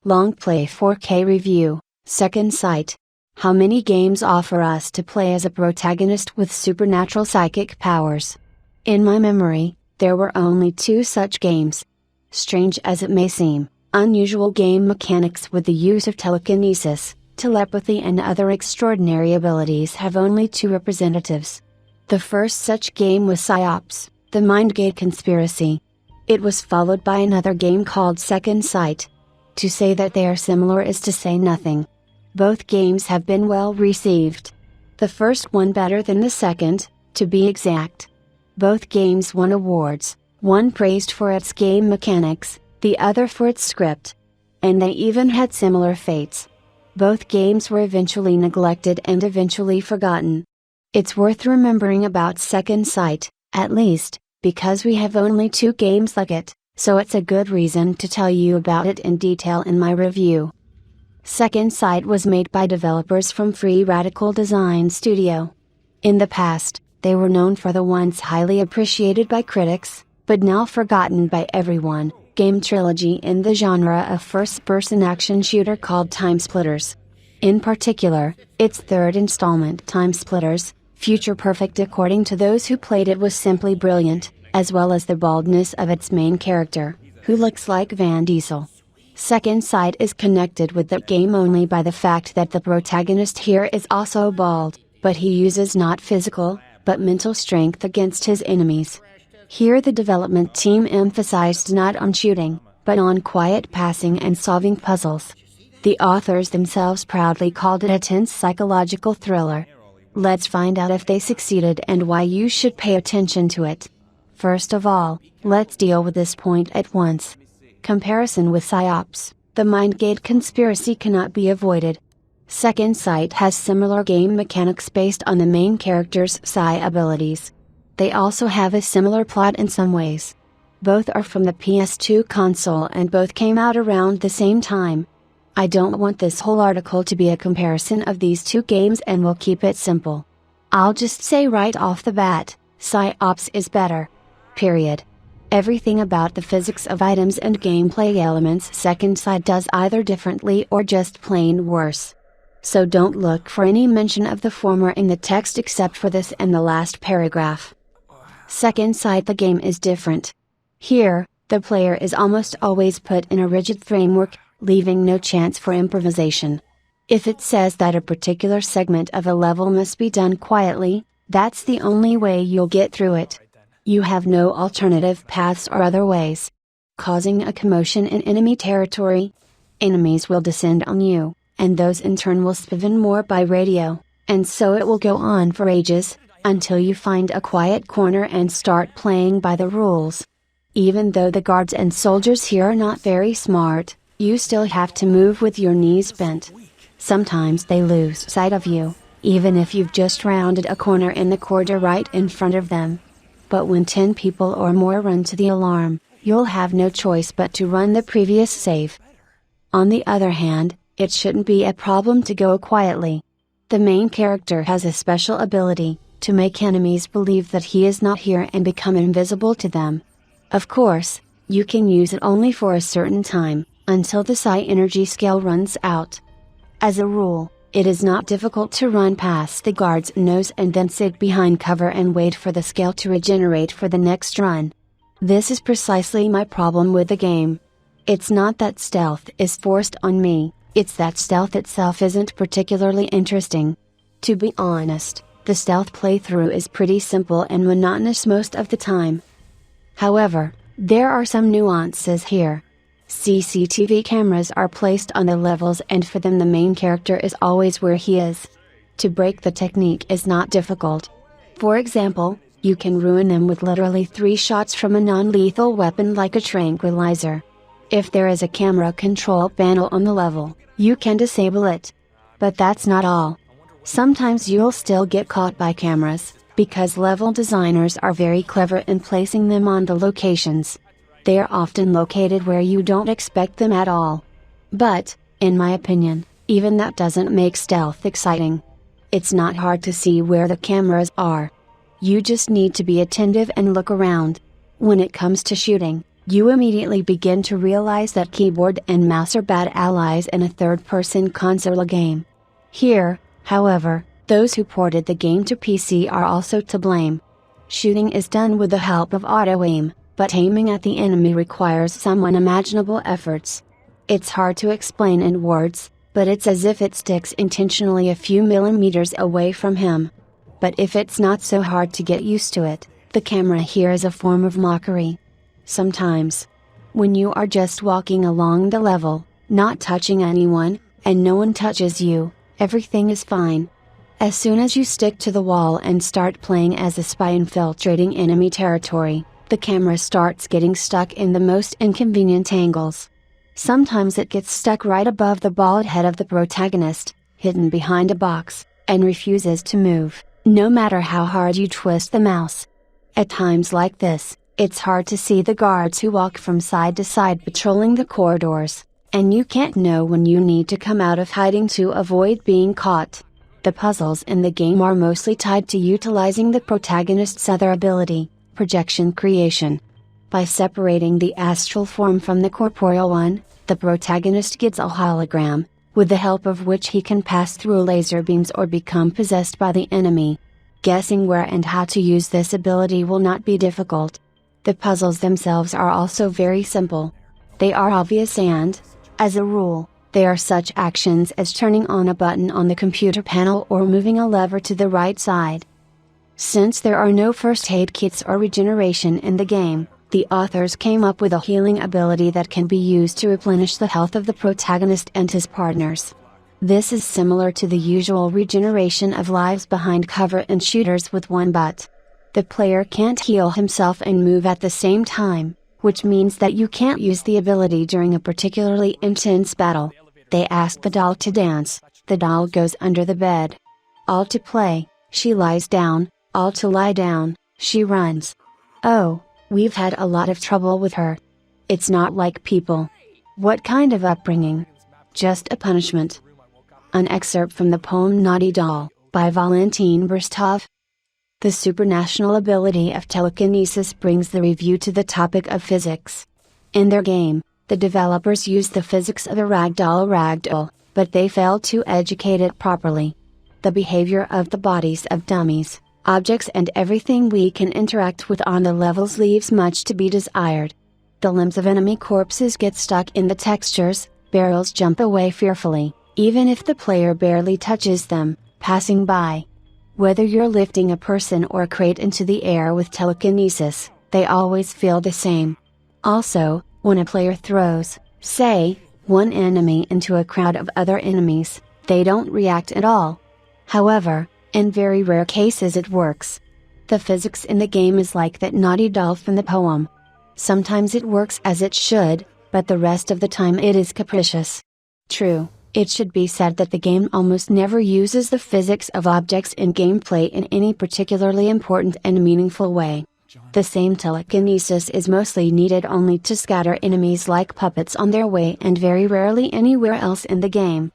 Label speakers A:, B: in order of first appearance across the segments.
A: Longplay 4K Review, Second Sight. How many games offer us to play as a protagonist with supernatural psychic powers? In my memory, there were only 2 such games. Strange as it may seem, unusual game mechanics with the use of telekinesis, telepathy and other extraordinary abilities have only 2 representatives. The first such game was Psyops, the Mind Gate Conspiracy. It was followed by another game called Second Sight. To say that they are similar is to say nothing. Both games have been well received. The first one better than the second, to be exact. Both games won awards, one praised for its game mechanics, the other for its script. And they even had similar fates. Both games were eventually neglected and eventually forgotten. It's worth remembering about Second Sight, at least, because we have only 2 games like it, so it's a good reason to tell you about it in detail in my review. Second Sight was made by developers from Free Radical Design Studio. In the past, they were known for the once highly appreciated by critics, but now forgotten by everyone, game trilogy in the genre of first-person action shooter called Timesplitters. In particular, its third installment, Timesplitters, Future Perfect according to those who played it, was simply brilliant, as well as the baldness of its main character, who looks like Van Diesel. Second Sight is connected with that game only by the fact that the protagonist here is also bald, but he uses not physical, but mental strength against his enemies. Here the development team emphasized not on shooting, but on quiet passing and solving puzzles. The authors themselves proudly called it a tense psychological thriller. Let's find out if they succeeded and why you should pay attention to it. First of all, let's deal with this point at once. Comparison with Psyops, the Mind Gate Conspiracy cannot be avoided. Second Sight has similar game mechanics based on the main character's psi abilities. They also have a similar plot in some ways. Both are from the PS2 console and both came out around the same time. I don't want this whole article to be a comparison of these 2 games and will keep it simple. I'll just say right off the bat, Psyops is better. Period. Everything about the physics of items and gameplay elements Second Sight does either differently or just plain worse. So don't look for any mention of the former in the text except for this and the last paragraph. Second Sight, the game is different. Here, the player is almost always put in a rigid framework, leaving no chance for improvisation. If it says that a particular segment of a level must be done quietly, that's the only way you'll get through it. You have no alternative paths or other ways. Causing a commotion in enemy territory. Enemies will descend on you, and those in turn will spawn more by radio, and so it will go on for ages, until you find a quiet corner and start playing by the rules. Even though the guards and soldiers here are not very smart, you still have to move with your knees bent. Sometimes they lose sight of you, even if you've just rounded a corner in the corridor right in front of them. But when 10 people or more run to the alarm, you'll have no choice but to run the previous save. On the other hand, it shouldn't be a problem to go quietly. The main character has a special ability, to make enemies believe that he is not here and become invisible to them. Of course, you can use it only for a certain time, until the psi energy scale runs out. As a rule, it is not difficult to run past the guard's nose and then sit behind cover and wait for the scale to regenerate for the next run. This is precisely my problem with the game. It's not that stealth is forced on me, it's that stealth itself isn't particularly interesting. To be honest, the stealth playthrough is pretty simple and monotonous most of the time. However, there are some nuances here. CCTV cameras are placed on the levels and for them the main character is always where he is. To break the technique is not difficult. For example, you can ruin them with literally 3 shots from a non-lethal weapon like a tranquilizer. If there is a camera control panel on the level, you can disable it. But that's not all. Sometimes you'll still get caught by cameras, because level designers are very clever in placing them on the locations. They are often located where you don't expect them at all. But, in my opinion, even that doesn't make stealth exciting. It's not hard to see where the cameras are. You just need to be attentive and look around. When it comes to shooting, You immediately begin to realize that keyboard and mouse are bad allies in a third-person console game. Here, however, those who ported the game to PC are also to blame. Shooting is done with the help of auto-aim, but aiming at the enemy requires some unimaginable efforts. It's hard to explain in words, but it's as if it sticks intentionally a few millimeters away from him. But if it's not so hard to get used to it, the camera here is a form of mockery. Sometimes, when you are just walking along the level, not touching anyone, and no one touches you, everything is fine. As soon as you stick to the wall and start playing as a spy infiltrating enemy territory, the camera starts getting stuck in the most inconvenient angles. Sometimes it gets stuck right above the bald head of the protagonist, hidden behind a box, and refuses to move, no matter how hard you twist the mouse. At times like this, it's hard to see the guards who walk from side to side patrolling the corridors, and you can't know when you need to come out of hiding to avoid being caught. The puzzles in the game are mostly tied to utilizing the protagonist's other ability, projection creation. By separating the astral form from the corporeal one, the protagonist gets a hologram, with the help of which he can pass through laser beams or become possessed by the enemy. Guessing where and how to use this ability will not be difficult. The puzzles themselves are also very simple. They are obvious and, as a rule, they are such actions as turning on a button on the computer panel or moving a lever to the right side. Since there are no first aid kits or regeneration in the game, the authors came up with a healing ability that can be used to replenish the health of the protagonist and his partners. This is similar to the usual regeneration of lives behind cover in shooters with one but the player can't heal himself and move at the same time, which means that you can't use the ability during a particularly intense battle. They ask the doll to dance, the doll goes under the bed. All to play, she lies down, all to lie down, she runs. Oh, we've had a lot of trouble with her. It's not like people. What kind of upbringing? Just a punishment. An excerpt from the poem Naughty Doll, by Valentin Berstov. The supernational ability of telekinesis brings the review to the topic of physics. In their game, the developers use the physics of a ragdoll, but they fail to educate it properly. The behavior of the bodies of dummies, objects and everything we can interact with on the levels leaves much to be desired. The limbs of enemy corpses get stuck in the textures, barrels jump away fearfully, even if the player barely touches them, passing by. Whether you're lifting a person or a crate into the air with telekinesis, they always feel the same. Also, when a player throws, say, one enemy into a crowd of other enemies, they don't react at all. However, in very rare cases it works. The physics in the game is like that naughty doll from the poem. Sometimes it works as it should, but the rest of the time it is capricious. True, it should be said that the game almost never uses the physics of objects in gameplay in any particularly important and meaningful way. The same telekinesis is mostly needed only to scatter enemies like puppets on their way and very rarely anywhere else in the game.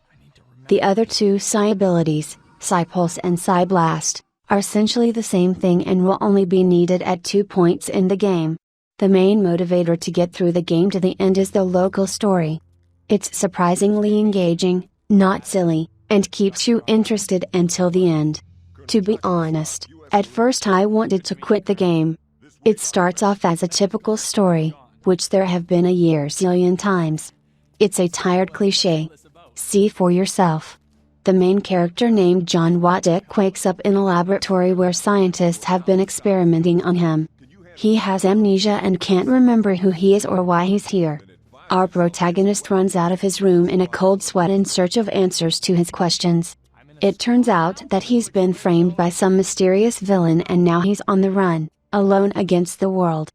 A: The other two psi abilities, Psi Pulse and Psi Blast, are essentially the same thing and will only be needed at 2 points in the game. The main motivator to get through the game to the end is the local story. It's surprisingly engaging, not silly, and keeps you interested until the end. To be honest, at first I wanted to quit the game. It starts off as a typical story, which there have been a zillion times. It's a tired cliché. See for yourself. The main character named John Wattick wakes up in a laboratory where scientists have been experimenting on him. He has amnesia and can't remember who he is or why he's here. Our protagonist runs out of his room in a cold sweat in search of answers to his questions. It turns out that he's been framed by some mysterious villain and now he's on the run, alone against the world.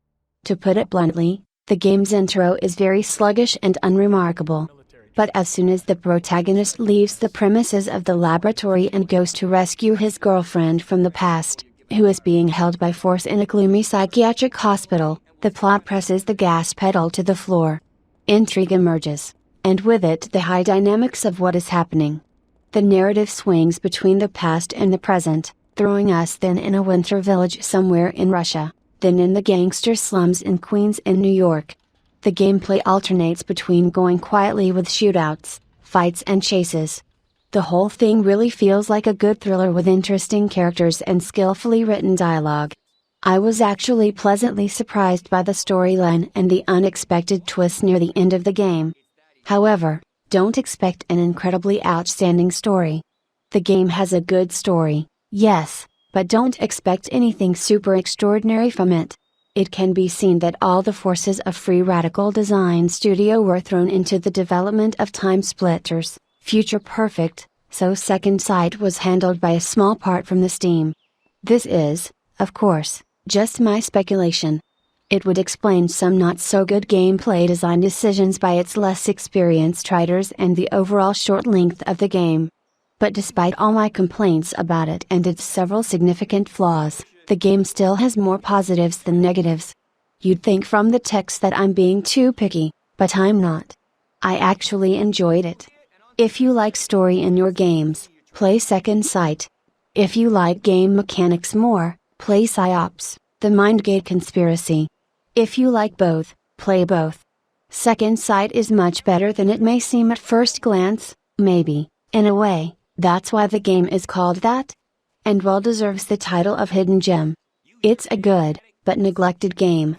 A: To put it bluntly, the game's intro is very sluggish and unremarkable. But as soon as the protagonist leaves the premises of the laboratory and goes to rescue his girlfriend from the past, who is being held by force in a gloomy psychiatric hospital, the plot presses the gas pedal to the floor. Intrigue emerges, and with it the high dynamics of what is happening. The narrative swings between the past and the present, throwing us then in a winter village somewhere in Russia, then in the gangster slums in Queens in New York, The gameplay alternates between going quietly with shootouts, fights and chases. The whole thing really feels like a good thriller with interesting characters and skillfully written dialogue. I was actually pleasantly surprised by the storyline and the unexpected twist near the end of the game. However, don't expect an incredibly outstanding story. The game has a good story, yes, but don't expect anything super extraordinary from it. It can be seen that all the forces of Free Radical Design Studio were thrown into the development of Time Splitters, Future Perfect, so Second Sight was handled by a small part from this team. This is, of course, just my speculation. It would explain some not so good gameplay design decisions by its less experienced writers and the overall short length of the game. But despite all my complaints about it and its several significant flaws, the game still has more positives than negatives. You'd think from the text that I'm being too picky, but I'm not. I actually enjoyed it. If you like story in your games, play Second Sight. If you like game mechanics more, play Psyops, the Mindgate Conspiracy. If you like both, play both. Second Sight is much better than it may seem at first glance, maybe, in a way, that's why the game is called that. And well deserves the title of Hidden Gem. It's a good, but neglected game,